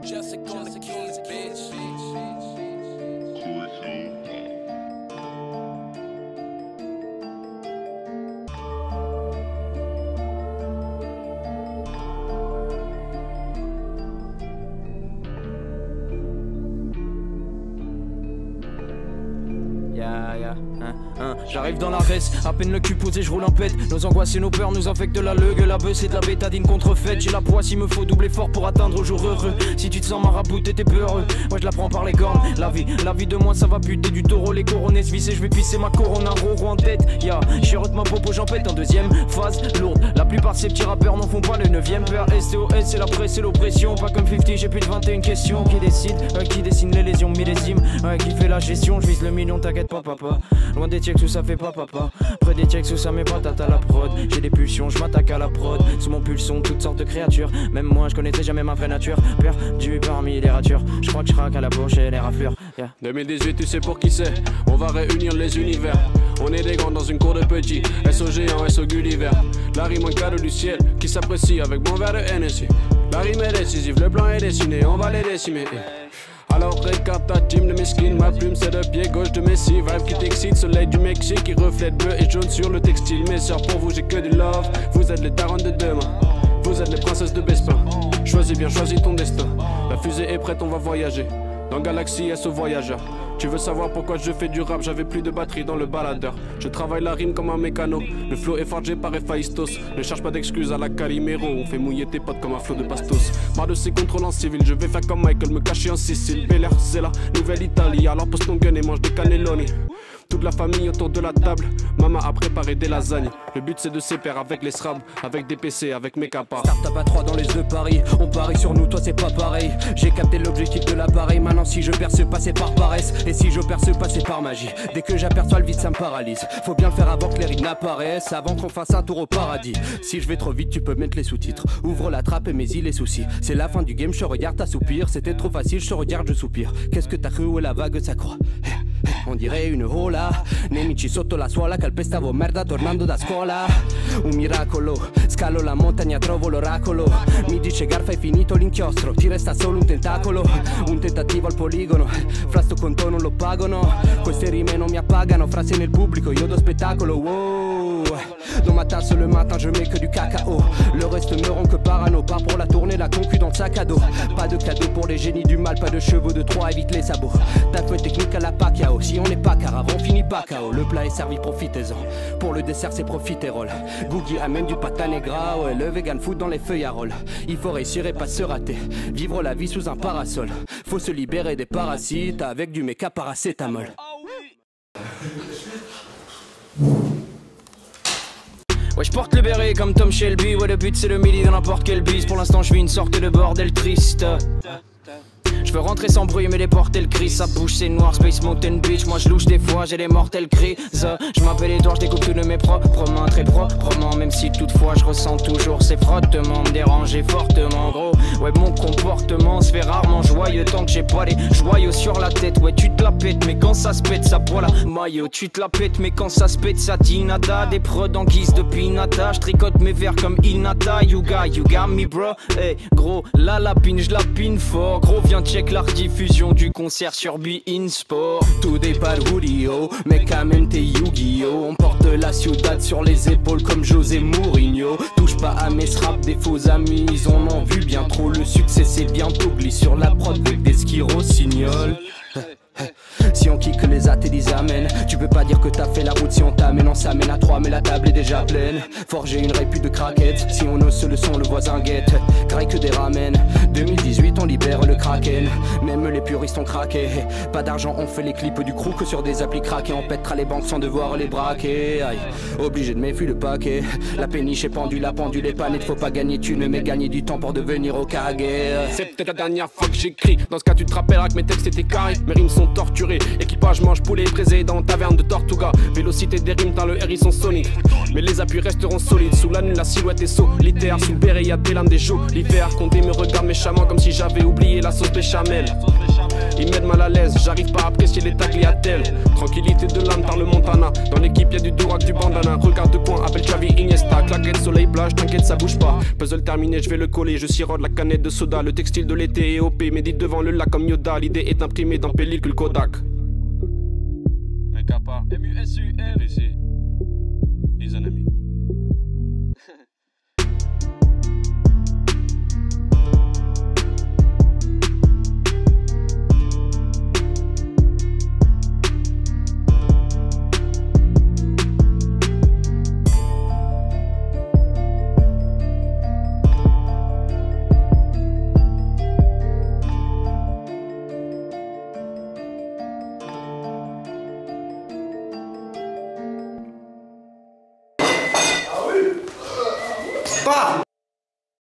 Jessica on the keys, bitch. J'arrive dans la reste, à peine le cul posé, je roule en pète. Nos angoisses et nos peurs nous infectent la leugue. La beuh c'est de la bétadine contrefaite. J'ai la poisse, il me faut doubler fort pour atteindre au jour heureux. Si tu te sens marabouté, t'es peureux. Moi je la prends par les cornes. La vie de moi ça va buter du taureau. Les coronets se visser, je vais pisser ma corona roro en tête. Chirote ma popo, j'en pète en deuxième phase lourde. La plupart de ces petits rappeurs n'en font pas le 9ème père. SOS c'est la presse et l'oppression. Pas comme 50, j'ai plus de 21 questions. Qui décide, qui dessine les lésions millésimes, qui fait la gestion, je vise le million, t'inquiète pas papa. Loin des checks où ça fait pas papa. Près des checks où ça met pas tata la prod. J'ai des pulsions, je m'attaque à la prod. Sous mon pulson, toutes sortes de créatures. Même moi, je connaîtrais jamais ma vraie nature. Perdu parmi les ratures. Je crois que je craque à la bouche et les raflures. 2018, tu sais pour qui c'est. On va réunir les univers. On est des grands dans une cour de petits. SO géant, SO Gulliver. La rime un cadeau du ciel qui s'apprécie avec mon verre de Hennessy. La rime est décisive, le plan est dessiné, on va les décimer. Alors regarde ta team de mesquines, ma plume c'est le pied gauche de Messi. Vibe qui t'excite, soleil du Mexique qui reflète bleu et jaune sur le textile. Mes sœurs pour vous j'ai que du love, vous êtes les darons de demain. Vous êtes les princesses de Bespin. Choisis bien, choisis ton destin. La fusée est prête, on va voyager. Dans Galaxy SO Voyageur. Tu veux savoir pourquoi je fais du rap, j'avais plus de batterie dans le baladeur. Je travaille la rime comme un mécano. Le flow est forgé par Héphaïstos. Ne cherche pas d'excuses à la Calimero. On fait mouiller tes potes comme un flot de bastos. Marre de ces contrôles en civil, je vais faire comme Michael, me cacher en Sicile. Bel Air, c'est la Nouvelle-Italie. Alors pose ton gun et mange des cannelloni. Toute la famille autour de la table, maman a préparé des lasagnes. Le but c'est de se faire avec les SRAB, avec des PC, avec mes capas. Startup à 3 dans les œufs Paris, on parie sur nous, toi c'est pas pareil. J'ai capté l'objectif de l'appareil, maintenant si je perce pas c'est par paresse. Et si je perce pas c'est par magie. Dès que j'aperçois le vide ça me paralyse. Faut bien le faire avant que les rides n'apparaissent, avant qu'on fasse un tour au paradis. Si je vais trop vite tu peux mettre les sous-titres. Ouvre la trappe et mets-y les soucis. C'est la fin du game, je te regarde t'assoupir. C'était trop facile, je te regarde je soupire. Qu'est-ce que t'as cru où est la vague s'accroît? On dirait une ola, nemici sotto la suola, calpestavo merda tornando da scuola. Un miracolo, scalo la montagna, trovo l'oracolo. Mi dice Garfa è finito l'inchiostro, ti resta solo un tentacolo. Un tentativo al poligono, fra sto conto non lo pagano. Queste rime non mi appagano, frase nel pubblico, io do spettacolo. Wow. Dans ma tasse le matin je mets que du cacao. Le reste me rend que parano, part pour la tournée, la concu dans le sac à dos. Pas de cadeau pour les génies du mal, pas de chevaux de Troie, évite les sabots. Ta feuille technique à la Pacquiao, si on n'est pas car avant finit pas KO. Le plat est servi, profitez-en. Pour le dessert c'est profiterole. Googie amène du pata negra, ouais, le vegan food dans les feuilles à roll. Il faut réussir et pas se rater, vivre la vie sous un parasol. Faut se libérer des parasites avec du méca paracétamol. Ouais, je porte le béret comme Tom Shelby. Ouais, le but c'est le midi dans n'importe quel bise. Pour l'instant je vis une sorte de bordel triste. Je veux rentrer sans bruit mais les porter le cri. Ça bouge c'est noir, Space Mountain Beach. Moi je louche des fois, j'ai des mortelles crises. Je m'appelle Edouard, je découpe tout de mes propres mains. Très proprement, même si toutefois je ressens toujours ces frottements. Me déranger fortement gros. Ouais mon comportement se fait rarement joyeux tant que j'ai pas les joyaux sur la tête. Ouais tu te la pètes mais quand ça se pète ça poil la maillot. Tu te la pètes mais quand ça se pète ça tinada. Des prods en guise de pinata. Je tricote mes vers comme Inata. You got me bro. Hey gros la lapine je lapine fort. Gros viens check la rediffusion du concert sur Be-In Sport. Tout des pas de Julio, mais quand même t'es Yu-Gi-Oh. On porte la ciudad sur les épaules comme José Mourinho. Touche pas à mes straps, des faux amis, ils en ont vu bien trop. Le succès c'est bientôt, glisse sur la prod avec des skirossignols. Si on kick les athées disent amen. Tu peux pas dire que t'as fait la route si on t'amène. On s'amène à 3 mais la table est déjà pleine. Forger une répute de craquette. Si on ose le son le voisin guette. Graille que des ramen. 2018 on libère le kraken. Même les puristes ont craqué. Pas d'argent on fait les clips du crew que sur des applis craqués. On pètera les banques sans devoir les braquer. Aïe. Obligé de méfier le paquet. La péniche est pendue, la pendule est panée. Faut pas gagner tu ne mais gagner du temps pour devenir au Kage. C'est peut-être la dernière fois que j'écris. Dans ce cas tu te rappelleras que mes textes étaient carrés. Mes rimes sont torturées. Équipage mange poulet braisé dans taverne de Tortuga. Vélocité des rimes dans le R ils sont soniques. Mais les appuis resteront solides. Sous la nuit la silhouette est solitaire. Sous le béret y'a des lames des jours. L'hiver Condé me regarde méchamment comme si j'avais oublié la sauce béchamel. Ils m'aident mal à l'aise, j'arrive pas à apprécier les tagliatelles. Tranquillité de l'âme par le Montana. Dans l'équipe y'a du Durac, du bandana. Regarde de coin, appelle Xavi Iniesta. Claquette, soleil blanc. doublage, t'inquiète ça bouge pas. Puzzle terminé, je vais le coller, je sirote la canette de soda. Le textile de l'été est OP, médite devant le lac comme Yoda. L'idée est imprimée dans pellicule Kodak. MUSUL.